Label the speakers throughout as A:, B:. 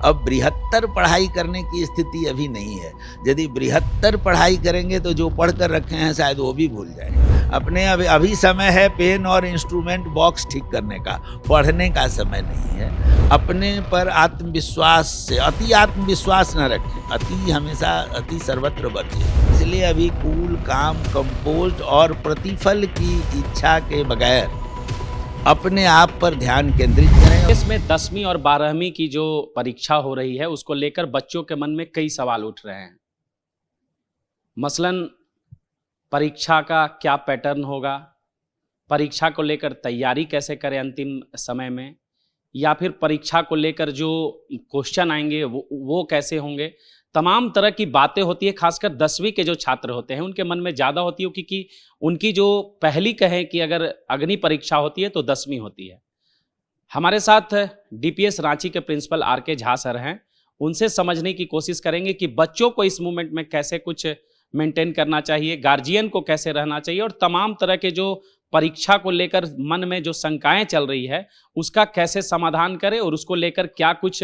A: अब बृहत्तर पढ़ाई करने की स्थिति अभी नहीं है। यदि बृहत्तर पढ़ाई करेंगे तो जो पढ़ कर रखे हैं शायद वो भी भूल जाए। अपने अभी समय है पेन और इंस्ट्रूमेंट बॉक्स ठीक करने का, पढ़ने का समय नहीं है। अपने पर आत्मविश्वास से अति आत्मविश्वास न रखें, अति हमेशा अति सर्वत्र बचे। इसलिए अभी कूल काम कंपोज्ड और प्रतिफल की इच्छा के बगैर अपने आप पर ध्यान केंद्रित करें।
B: इसमें 10वीं और 12वीं की जो परीक्षा हो रही है उसको लेकर बच्चों के मन में कई सवाल उठ रहे हैं। मसलन परीक्षा का क्या पैटर्न होगा, परीक्षा को लेकर तैयारी कैसे करें अंतिम समय में, या फिर परीक्षा को लेकर जो क्वेश्चन आएंगे वो कैसे होंगे। तमाम तरह की बातें होती है, खासकर 10वीं के जो छात्र होते हैं उनके मन में ज़्यादा होती है, क्योंकि उनकी जो पहली कहें कि अगर अग्नि परीक्षा होती है तो 10वीं होती है। हमारे साथ डीपीएस रांची के प्रिंसिपल आर.के. झा सर हैं, उनसे समझने की कोशिश करेंगे कि बच्चों को इस मूवमेंट में कैसे कुछ मेंटेन करना चाहिए, गार्जियन को कैसे रहना चाहिए, और तमाम तरह के जो परीक्षा को लेकर मन में जो शंकाएं चल रही है उसका कैसे समाधान करें और उसको लेकर क्या कुछ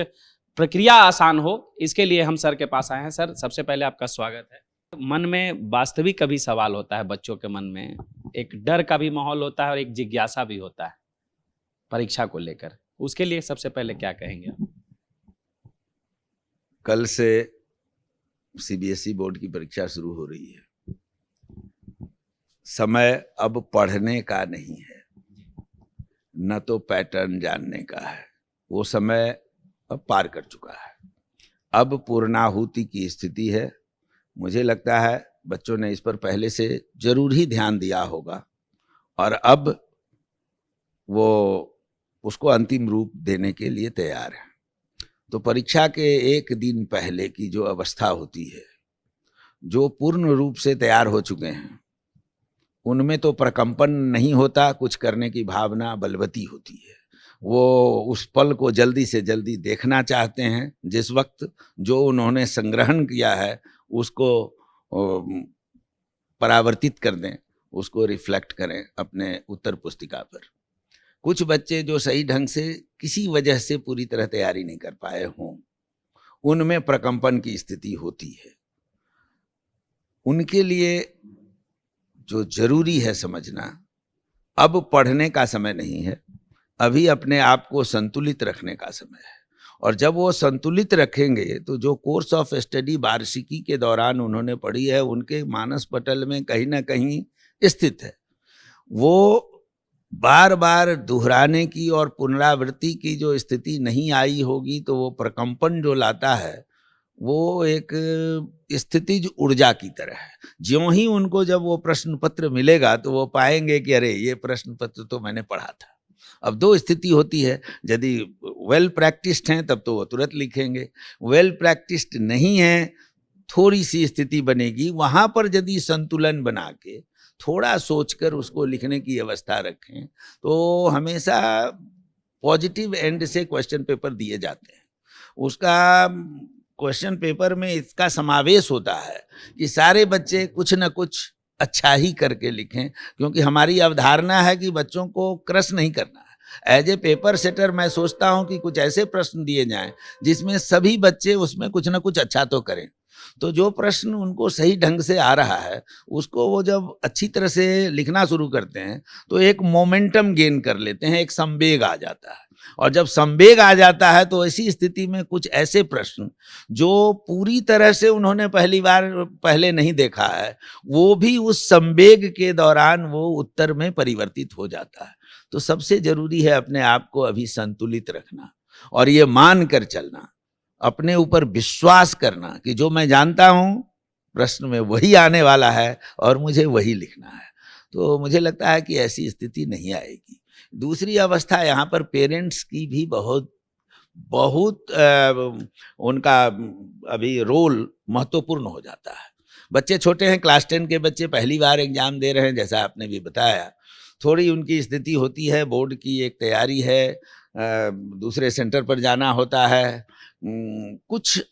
B: प्रक्रिया आसान हो। इसके लिए हम सर के पास आए हैं। सर, सबसे पहले आपका स्वागत है। मन में वास्तविक कभी सवाल होता है, बच्चों के मन में एक डर का भी माहौल होता है और एक जिज्ञासा भी होता है परीक्षा को लेकर, उसके लिए सबसे पहले क्या कहेंगे?
A: कल से सीबीएसई बोर्ड की परीक्षा शुरू हो रही है। समय अब पढ़ने का नहीं है, न तो पैटर्न जानने का है, वो समय अब पार कर चुका है। अब पूर्णाहुति की स्थिति है। मुझे लगता है बच्चों ने इस पर पहले से जरूर ही ध्यान दिया होगा और अब वो उसको अंतिम रूप देने के लिए तैयार है। तो परीक्षा के एक दिन पहले की जो अवस्था होती है, जो पूर्ण रूप से तैयार हो चुके हैं उनमें तो प्रकंपन नहीं होता, कुछ करने की भावना बलवती होती है। वो उस पल को जल्दी से जल्दी देखना चाहते हैं, जिस वक्त जो उन्होंने संग्रहण किया है उसको परावर्तित कर दें, उसको रिफ्लेक्ट करें अपने उत्तर पुस्तिका पर। कुछ बच्चे जो सही ढंग से किसी वजह से पूरी तरह तैयारी नहीं कर पाए हों, उनमें प्रकंपन की स्थिति होती है। उनके लिए जो जरूरी है समझना, अब पढ़ने का समय नहीं है, अभी अपने आप को संतुलित रखने का समय है। और जब वो संतुलित रखेंगे तो जो कोर्स ऑफ स्टडी वार्षिकी के दौरान उन्होंने पढ़ी है उनके मानस पटल में कहीं ना कहीं स्थित है। वो बार बार दोहराने की और पुनरावृत्ति की जो स्थिति नहीं आई होगी, तो वो प्रकंपन जो लाता है वो एक स्थितिज ऊर्जा की तरह है। ज्यों ही उनको जब वो प्रश्न पत्र मिलेगा तो वो पाएंगे कि अरे ये प्रश्न पत्र तो मैंने पढ़ा था। अब दो स्थिति होती है, यदि वेल प्रैक्टिस्ड हैं तब तो वो तुरंत लिखेंगे, वेल प्रैक्टिस्ड नहीं है थोड़ी सी स्थिति बनेगी, वहाँ पर यदि संतुलन बना के थोड़ा सोचकर उसको लिखने की अवस्था रखें तो हमेशा पॉजिटिव एंड से क्वेश्चन पेपर दिए जाते हैं। उसका क्वेश्चन पेपर में इसका समावेश होता है कि सारे बच्चे कुछ न कुछ अच्छा ही करके लिखें, क्योंकि हमारी अवधारणा है कि बच्चों को क्रश नहीं करना है। एज ए पेपर सेटर मैं सोचता हूं कि कुछ ऐसे प्रश्न दिए जाएं जिसमें सभी बच्चे उसमें कुछ ना कुछ अच्छा तो करें। तो जो प्रश्न उनको सही ढंग से आ रहा है उसको वो जब अच्छी तरह से लिखना शुरू करते हैं तो एक मोमेंटम गेन कर लेते हैं, एक संवेग आ जाता है। और जब संवेग आ जाता है तो ऐसी स्थिति में कुछ ऐसे प्रश्न जो पूरी तरह से उन्होंने पहली बार पहले नहीं देखा है, वो भी उस संवेग के दौरान वो उत्तर में परिवर्तित हो जाता है। तो सबसे जरूरी है अपने आप को अभी संतुलित रखना और ये मान कर चलना, अपने ऊपर विश्वास करना कि जो मैं जानता हूं प्रश्न में वही आने वाला है और मुझे वही लिखना है। तो मुझे लगता है कि ऐसी स्थिति नहीं आएगी। दूसरी अवस्था यहाँ पर पेरेंट्स की भी बहुत उनका अभी रोल महत्वपूर्ण हो जाता है। बच्चे छोटे हैं, क्लास 10 के बच्चे पहली बार एग्जाम दे रहे हैं, जैसा आपने भी बताया। थोड़ी उनकी स्थिति होती है, बोर्ड की एक तैयारी है, दूसरे सेंटर पर जाना होता है, कुछ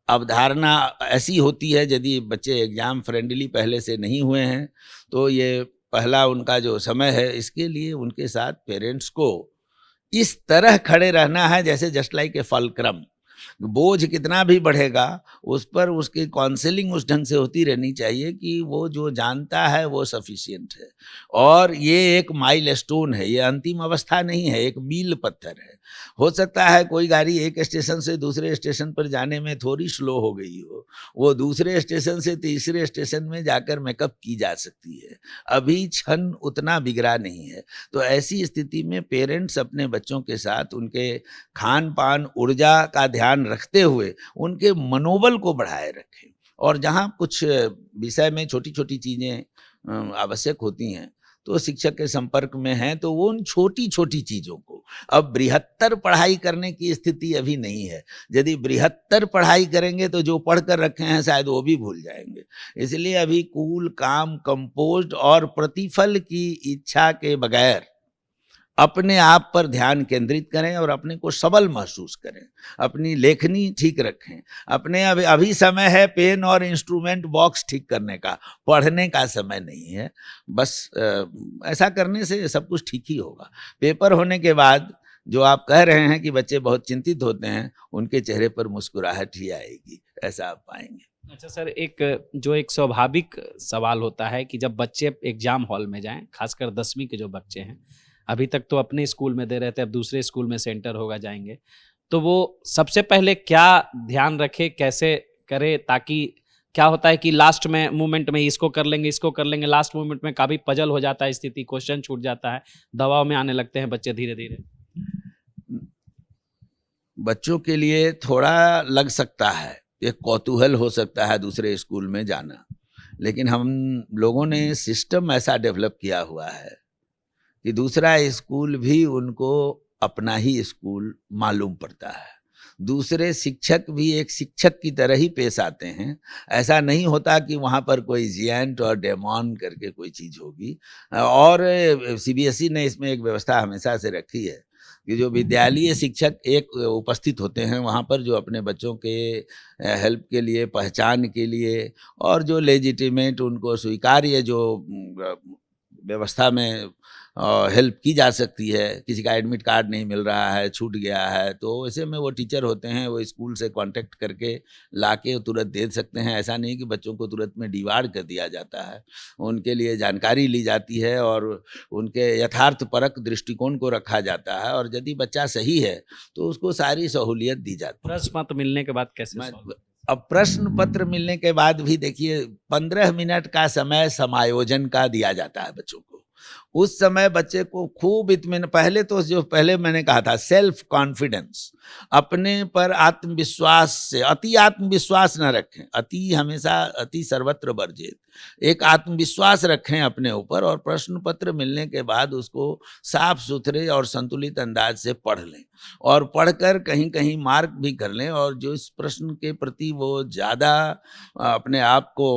A: अवधारणा ऐसी होती है। यदि बच्चे एग्जाम फ्रेंडली पहले से नहीं हुए हैं तो ये पहला उनका जो समय है, इसके लिए उनके साथ पेरेंट्स को इस तरह खड़े रहना है जैसे जस्ट लाइक ए फलक्रम, बोझ कितना भी बढ़ेगा, उस पर उसकी काउंसलिंग उस ढंग से होती रहनी चाहिए कि वो जो जानता है वो सफिशिएंट है। और ये एक माइलस्टोन है, ये अंतिम अवस्था नहीं है, एक मील पत्थर है। हो सकता है कोई गाड़ी एक स्टेशन से दूसरे स्टेशन पर जाने में थोड़ी स्लो हो गई हो, वो दूसरे स्टेशन से तीसरे स्टेशन में जाकर मेकअप की जा सकती है। अभी क्षण उतना बिगड़ा नहीं है। तो ऐसी स्थिति में पेरेंट्स अपने बच्चों के साथ उनके खान पान, ऊर्जा का ध्यान रखते हुए उनके मनोबल को बढ़ाए रखें। और जहाँ कुछ विषय में छोटी छोटी चीज़ें आवश्यक होती हैं, तो शिक्षक के संपर्क में हैं तो वो उन छोटी छोटी चीज़ों को, अब बृहत्तर पढ़ाई करने की स्थिति अभी नहीं है। यदि बृहत्तर पढ़ाई करेंगे तो जो पढ़ कर रखे हैं शायद वो भी भूल जाएंगे। इसलिए अभी कूल, काम, कंपोज्ड और प्रतिफल की इच्छा के बगैर अपने आप पर ध्यान केंद्रित करें और अपने को सबल महसूस करें, अपनी लेखनी ठीक रखें। अपने अभी समय है पेन और इंस्ट्रूमेंट बॉक्स ठीक करने का, पढ़ने का समय नहीं है। बस ऐसा करने से सब कुछ ठीक ही होगा। पेपर होने के बाद जो आप कह रहे हैं कि बच्चे बहुत चिंतित होते हैं, उनके चेहरे पर मुस्कुराहट ही आएगी, ऐसा आप पाएंगे।
B: अच्छा सर, एक स्वाभाविक सवाल होता है कि जब बच्चे एग्जाम हॉल में जाएं, खासकर 10वीं के जो बच्चे हैं, अभी तक तो अपने स्कूल में दे रहे थे, अब दूसरे स्कूल में सेंटर होगा जाएंगे, तो वो सबसे पहले क्या ध्यान रखे, कैसे करे, ताकि क्या होता है कि लास्ट में मोमेंट में इसको कर लेंगे, लास्ट मोमेंट में काफ़ी पजल हो जाता है स्थिति, क्वेश्चन छूट जाता है, दबाव में आने लगते हैं बच्चे धीरे धीरे।
A: बच्चों के लिए थोड़ा लग सकता है, एक कौतूहल हो सकता है दूसरे स्कूल में जाना, लेकिन हम लोगों ने सिस्टम ऐसा डेवलप किया हुआ है कि दूसरा स्कूल भी उनको अपना ही स्कूल मालूम पड़ता है। दूसरे शिक्षक भी एक शिक्षक की तरह ही पेश आते हैं। ऐसा नहीं होता कि वहाँ पर कोई जिएंट और डेमॉन करके कोई चीज़ होगी। और सीबीएसई ने इसमें एक व्यवस्था हमेशा से रखी है कि जो विद्यालयीय शिक्षक एक उपस्थित होते हैं वहाँ पर, जो अपने बच्चों के हेल्प के लिए, पहचान के लिए, और जो लेजिटिमेट उनको स्वीकार्य जो व्यवस्था में हेल्प की जा सकती है। किसी का एडमिट कार्ड नहीं मिल रहा है, छूट गया है, तो ऐसे में वो टीचर होते हैं, वो स्कूल से कांटेक्ट करके लाके तुरंत दे सकते हैं। ऐसा नहीं कि बच्चों को तुरंत में डिवार्ड कर दिया जाता है, उनके लिए जानकारी ली जाती है और उनके यथार्थपरक दृष्टिकोण को रखा जाता है, और यदि बच्चा सही है तो उसको सारी सहूलियत दी जाती है।
B: प्रश्न पत्र मिलने के बाद कैसे?
A: अब प्रश्न पत्र मिलने के बाद भी देखिए 15 मिनट का समय समायोजन का दिया जाता है बच्चों को। उस समय बच्चे को खूब इत्मीनान, पहले मैंने कहा था सेल्फ कॉन्फिडेंस, अपने पर आत्मविश्वास से, अति आत्मविश्वास न रखें, अति हमेशा अति सर्वत्र वर्जित, एक आत्मविश्वास रखें अपने ऊपर, और प्रश्न पत्र मिलने के बाद उसको साफ सुथरे और संतुलित अंदाज से पढ़ लें, और पढ़कर कहीं कहीं मार्क भी कर लें, और जो इस प्रश्न के प्रति वो ज़्यादा अपने आप को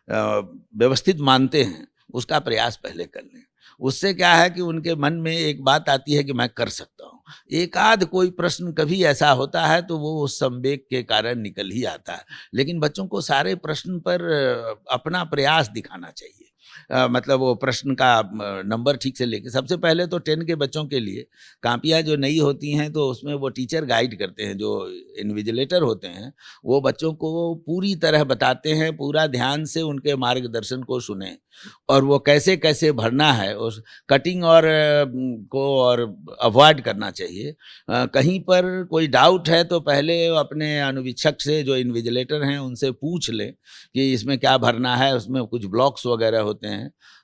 A: व्यवस्थित मानते हैं उसका प्रयास पहले कर लें। उससे क्या है कि उनके मन में एक बात आती है कि मैं कर सकता हूँ। एक आध कोई प्रश्न कभी ऐसा होता है तो वो उस संवेग के कारण निकल ही आता है, लेकिन बच्चों को सारे प्रश्न पर अपना प्रयास दिखाना चाहिए। मतलब वो प्रश्न का नंबर ठीक से लेके, सबसे पहले तो 10 के बच्चों के लिए कापियाँ जो नई होती हैं तो उसमें वो टीचर गाइड करते हैं, जो इन्विजिलेटर होते हैं वो बच्चों को पूरी तरह बताते हैं, पूरा ध्यान से उनके मार्गदर्शन को सुने, और वो कैसे कैसे भरना है, उस कटिंग और को और अवॉइड करना चाहिए। कहीं पर कोई डाउट है तो पहले अपने अनुवीक्षक से, जो इन्विजिलेटर हैं, उनसे पूछ लें कि इसमें क्या भरना है, उसमें कुछ ब्लॉक्स वगैरह होते हैं।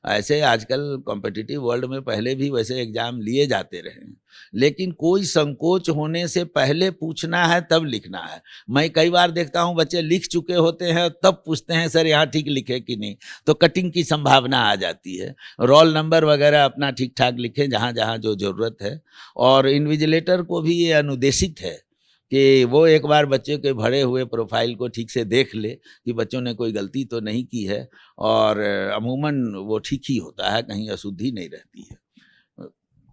A: ऐसे आजकल कॉम्पिटिटिव वर्ल्ड में पहले भी वैसे एग्जाम लिए जाते रहे हैं, लेकिन कोई संकोच होने से पहले पूछना है तब लिखना है। मैं कई बार देखता हूं बच्चे लिख चुके होते हैं तब पूछते हैं सर यहाँ ठीक लिखे कि नहीं, तो कटिंग की संभावना आ जाती है। रोल नंबर वगैरह अपना ठीक ठाक लिखें जहाँ जहाँ जो ज़रूरत है, और इन्विजिलेटर को भी ये अनुदेशित है कि वो एक बार बच्चे के भरे हुए प्रोफाइल को ठीक से देख ले कि बच्चों ने कोई गलती तो नहीं की है, और अमूमन वो ठीक ही होता है, कहीं अशुद्धि नहीं रहती है।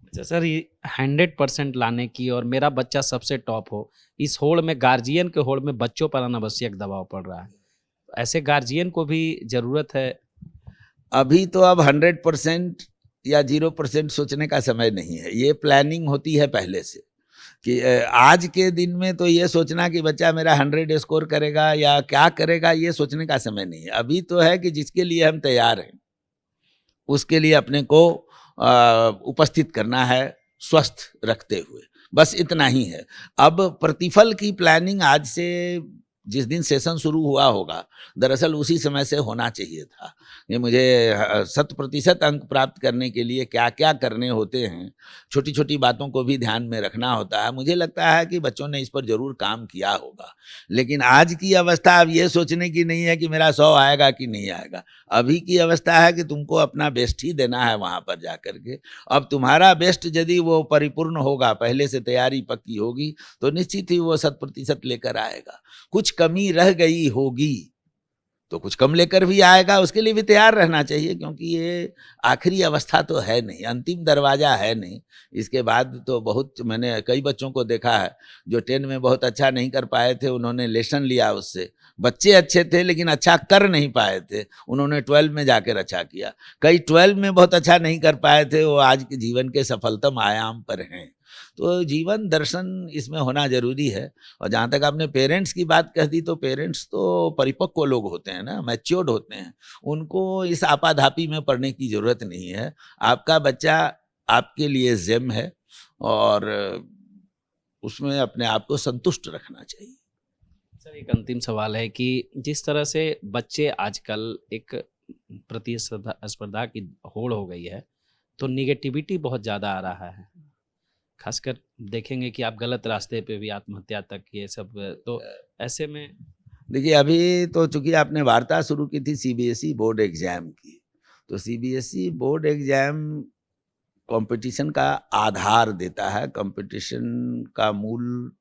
B: अच्छा सर, ये 100% लाने की और मेरा बच्चा सबसे टॉप हो, इस होड़ में, गार्जियन के होड़ में बच्चों पर अनावश्यक दबाव पड़ रहा है, ऐसे गार्जियन को भी ज़रूरत है।
A: अभी तो अब 100% या 0% सोचने का समय नहीं है, ये प्लानिंग होती है पहले से कि आज के दिन में तो ये सोचना कि बच्चा मेरा 100 स्कोर करेगा या क्या करेगा, ये सोचने का समय नहीं है। अभी तो है कि जिसके लिए हम तैयार हैं उसके लिए अपने को उपस्थित करना है स्वस्थ रखते हुए, बस इतना ही है। अब प्रतिफल की प्लानिंग आज से, जिस दिन सेशन शुरू हुआ होगा, दरअसल उसी समय से होना चाहिए था कि मुझे 100% अंक प्राप्त करने के लिए क्या क्या करने होते हैं, छोटी छोटी बातों को भी ध्यान में रखना होता है। मुझे लगता है कि बच्चों ने इस पर जरूर काम किया होगा, लेकिन आज की अवस्था अब ये सोचने की नहीं है कि मेरा 100 आएगा कि नहीं आएगा। अभी की अवस्था है कि तुमको अपना बेस्ट ही देना है वहाँ पर जा कर के। अब तुम्हारा बेस्ट यदि वो परिपूर्ण होगा, पहले से तैयारी पक्की होगी, तो निश्चित ही वो 100% लेकर आएगा। कुछ कमी रह गई होगी तो कुछ कम लेकर भी आएगा, उसके लिए भी तैयार रहना चाहिए, क्योंकि ये आखिरी अवस्था तो है नहीं, अंतिम दरवाजा है नहीं। इसके बाद तो बहुत, मैंने कई बच्चों को देखा है जो 10 में बहुत अच्छा नहीं कर पाए थे, उन्होंने लेसन लिया उससे। बच्चे अच्छे थे लेकिन अच्छा कर नहीं पाए थे, उन्होंने 12 में जाकर अच्छा किया। कई 12 में बहुत अच्छा नहीं कर पाए थे, वो आज के जीवन के सफलतम आयाम पर हैं। तो जीवन दर्शन इसमें होना जरूरी है। और जहाँ तक आपने पेरेंट्स की बात कह दी, तो पेरेंट्स तो परिपक्व लोग होते हैं ना, मैच्योर्ड होते हैं, उनको इस आपाधापी में पड़ने की जरूरत नहीं है। आपका बच्चा आपके लिए जेम है और उसमें अपने आप को संतुष्ट रखना चाहिए।
B: सर, एक अंतिम सवाल है कि जिस तरह से बच्चे आजकल एक प्रतिस्पर्धा की होड़ हो गई है, तो निगेटिविटी बहुत ज़्यादा आ रहा है। खासकर देखेंगे कि आप गलत रास्ते पे भी, आत्महत्या तक, ये सब। तो ऐसे में
A: देखिए, अभी तो चूंकि आपने वार्ता शुरू की थी सीबीएसई बोर्ड एग्जाम की, तो सीबीएसई बोर्ड एग्जाम कंपटीशन का आधार देता है। कंपटीशन का मूल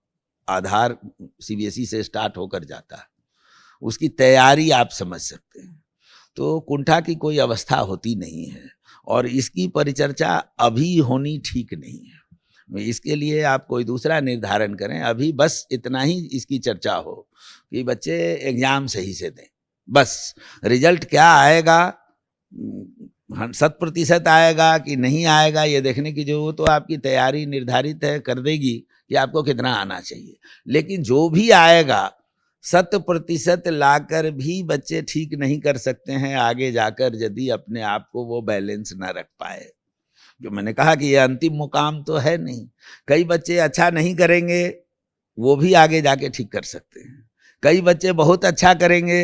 A: आधार सीबीएसई से स्टार्ट होकर जाता है, उसकी तैयारी आप समझ सकते हैं। तो कुंठा की कोई अवस्था होती नहीं है और इसकी परिचर्चा अभी होनी ठीक नहीं है। इसके लिए आप कोई दूसरा निर्धारण करें। अभी बस इतना ही इसकी चर्चा हो कि बच्चे एग्जाम सही से दें, बस रिजल्ट क्या आएगा, 100% आएगा कि नहीं आएगा, ये देखने की जो, तो आपकी तैयारी निर्धारित है, कर देगी कि आपको कितना आना चाहिए। लेकिन जो भी आएगा 100% लाकर भी बच्चे ठीक नहीं कर सकते हैं आगे जाकर, यदि अपने आप को वो बैलेंस ना रख पाए। जो मैंने कहा कि ये अंतिम मुकाम तो है नहीं। कई बच्चे अच्छा नहीं करेंगे, वो भी आगे जाके ठीक कर सकते हैं। कई बच्चे बहुत अच्छा करेंगे,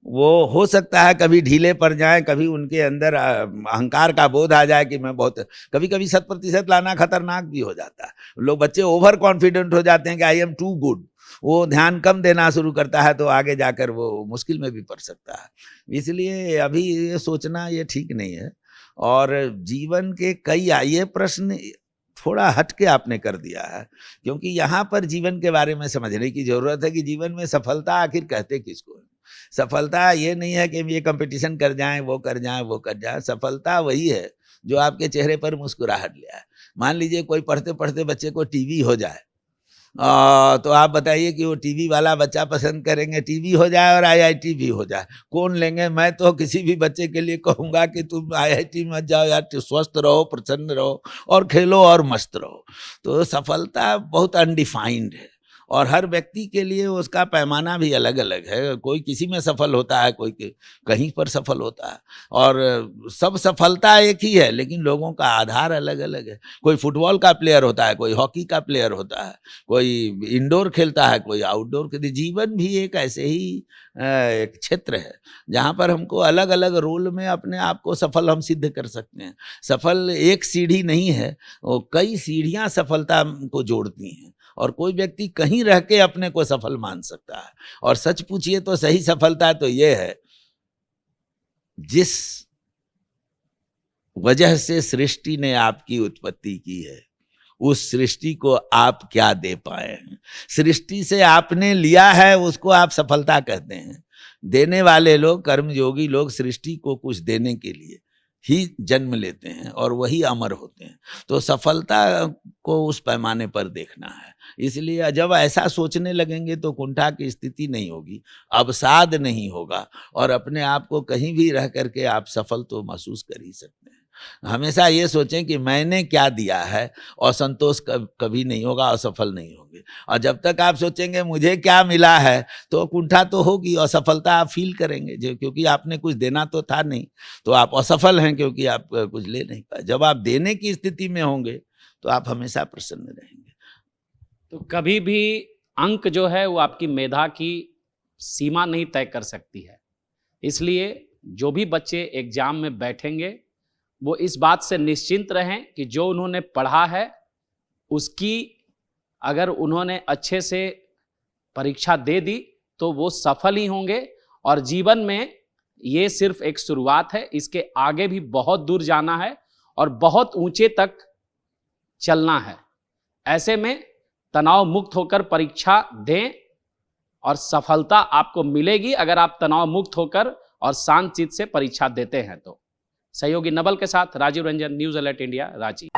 A: वो हो सकता है कभी ढीले पड़ जाए, कभी उनके अंदर अहंकार का बोध आ जाए कि मैं बहुत, कभी कभी 100% लाना खतरनाक भी हो जाता है। लोग, बच्चे ओवर कॉन्फिडेंट हो जाते हैं कि आई एम टू गुड, वो ध्यान कम देना शुरू करता है, तो आगे जाकर वो मुश्किल में भी पड़ सकता है। इसलिए अभी ये सोचना ये ठीक नहीं है। और जीवन के कई, ये प्रश्न थोड़ा हट के आपने कर दिया है, क्योंकि यहाँ पर जीवन के बारे में समझने की जरूरत है कि जीवन में सफलता आखिर कहते किसको है। सफलता ये नहीं है कि ये कंपटीशन कर जाएं, वो कर जाएं, वो कर जाएं। सफलता वही है जो आपके चेहरे पर मुस्कुराहट ले आए। मान लीजिए कोई पढ़ते पढ़ते बच्चे को टीवी हो जाए, तो आप बताइए कि वो टीवी वाला बच्चा पसंद करेंगे टीवी हो जाए और आईआईटी भी हो जाए, कौन लेंगे? मैं तो किसी भी बच्चे के लिए कहूँगा कि तुम आईआईटी मत जाओ यार, स्वस्थ रहो, प्रसन्न रहो और खेलो और मस्त रहो। तो सफलता बहुत अनडिफाइंड है और हर व्यक्ति के लिए उसका पैमाना भी अलग अलग है। कोई किसी में सफल होता है, कोई कहीं पर सफल होता है, और सब सफलता एक ही है, लेकिन लोगों का आधार अलग अलग है। कोई फुटबॉल का प्लेयर होता है, कोई हॉकी का प्लेयर होता है, कोई इंडोर खेलता है, कोई आउटडोर खेलता है। जीवन भी एक ऐसे ही एक क्षेत्र है जहाँ पर हमको अलग अलग रोल में अपने आप को सफल हम सिद्ध कर सकते हैं। सफल एक सीढ़ी नहीं है, वो कई सीढ़ियाँ सफलता को जोड़ती हैं, और कोई व्यक्ति कहीं रह के अपने को सफल मान सकता है। और सच पूछिए तो सही सफलता तो ये है, जिस वजह से सृष्टि ने आपकी उत्पत्ति की है, उस सृष्टि को आप क्या दे पाए हैं। सृष्टि से आपने लिया है, उसको आप सफलता कहते हैं। देने वाले लोग, कर्मयोगी लोग, सृष्टि को कुछ देने के लिए ही जन्म लेते हैं और वही अमर होते हैं। तो सफलता को उस पैमाने पर देखना है। इसलिए जब ऐसा सोचने लगेंगे तो कुंठा की स्थिति नहीं होगी, अवसाद नहीं होगा, और अपने आप को कहीं भी रह करके आप सफल तो महसूस कर ही सकते हैं। हमेशा ये सोचें कि मैंने क्या दिया है, और संतोष कभी नहीं होगा, असफल नहीं होंगे। और जब तक आप सोचेंगे मुझे क्या मिला है, तो कुंठा तो होगी, असफलता आप फील करेंगे, जो क्योंकि आपने कुछ देना तो था नहीं, तो आप असफल हैं क्योंकि आप कुछ ले नहीं पाए। जब आप देने की स्थिति में होंगे तो आप हमेशा प्रसन्न रहेंगे।
B: तो कभी भी अंक जो है वो आपकी मेधा की सीमा नहीं तय कर सकती है, इसलिए जो भी बच्चे एग्जाम में बैठेंगे वो इस बात से निश्चिंत रहें कि जो उन्होंने पढ़ा है उसकी अगर उन्होंने अच्छे से परीक्षा दे दी तो वो सफल ही होंगे, और जीवन में ये सिर्फ एक शुरुआत है, इसके आगे भी बहुत दूर जाना है और बहुत ऊंचे तक चलना है। ऐसे में तनाव मुक्त होकर परीक्षा दें और सफलता आपको मिलेगी अगर आप तनाव मुक्त होकर और शांत चित्त से परीक्षा देते हैं तो। सहयोगी नवल के साथ Rajiv Ranjan, news alert India, Ranchi.